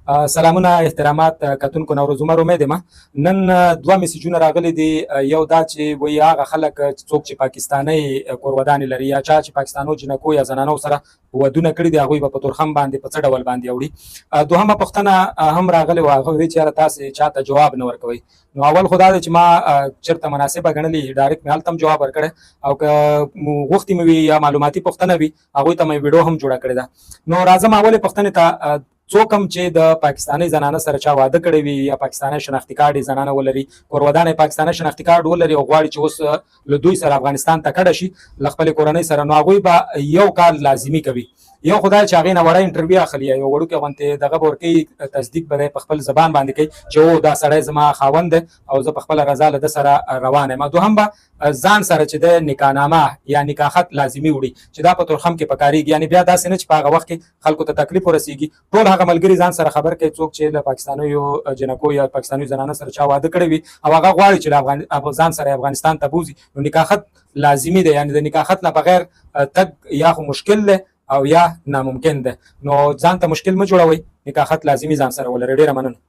سلامونه احترامات کتونکو نوروز عمر امید یم نن دوه میسجونه راغلي دي یو دا چې وایي هغه خلک څوک چې پاکستاني کورودانې لري یا چا چې پاکستانو جنکو یا زنانو سره ودونه کړي دي هغوی به په تورخم باندې په څه ډول باندې اوړي. دوهمه پوښتنه هم راغلې وه، هغه وایي چې یاره تاسې چاته جواب نه ورکوئ. نو اول خو دا دی چې ما چېرته مناسبه ګڼلې ډایرکټ مې هلته هم جواب ورکړی او که غوښتې مې وي یا معلوماتي پوښتنه وي هغوی ته مې ویډیو هم جوړه کړې ده. نو راځم اولې پوښتنې ته. څوک هم چې د پاکستاني زنانه سره چا واده کړی وي یا پاکستاني شناختي کارډ یې زنانه ولري، کورودانې پاکستاني شناختي کارډ ولري او غواړي چې اوس له دوی سره افغانستان ته کډه شي له خپلې کورنۍ سره، نو هغوی به یو کال لازمي کوي. یو خدای چې هغې نه وړه انټرویو اخلي یا یو وړوکی غوندې دغه به ورکوي، تصدیق به دی په خپل زبان باندې کوي چې او دا سړی زما خاوند دی او زه په خپله رضا له ده سره روان یم. دوهم به ځان سره چې د نکاحنامه یا نکاح خط لازمي وړي چې دا په تورخم کې پکارېږي. یعنې بیا داسې نه چې په هغه وخت کې خلکو ته تکلیف ورسېږي. ټول هغه ملګري ځان سره خبر کوي څوک چې له پاکستانیو جنکو یا پاکستاني زنانه سره چا واده کړی وي او هغه غواړي چې له ځان سره افغانستان ته بوځي، نو نکاح خط لازمي دی. یعنې د نکاح خط نه بغیر تګ یا خو مشکل دی او یا ناممکن ده. نو ځان ته مشکل مه جوړوئ، نکاح خط لازمي ځان سره ولرئ. ډېره مننه.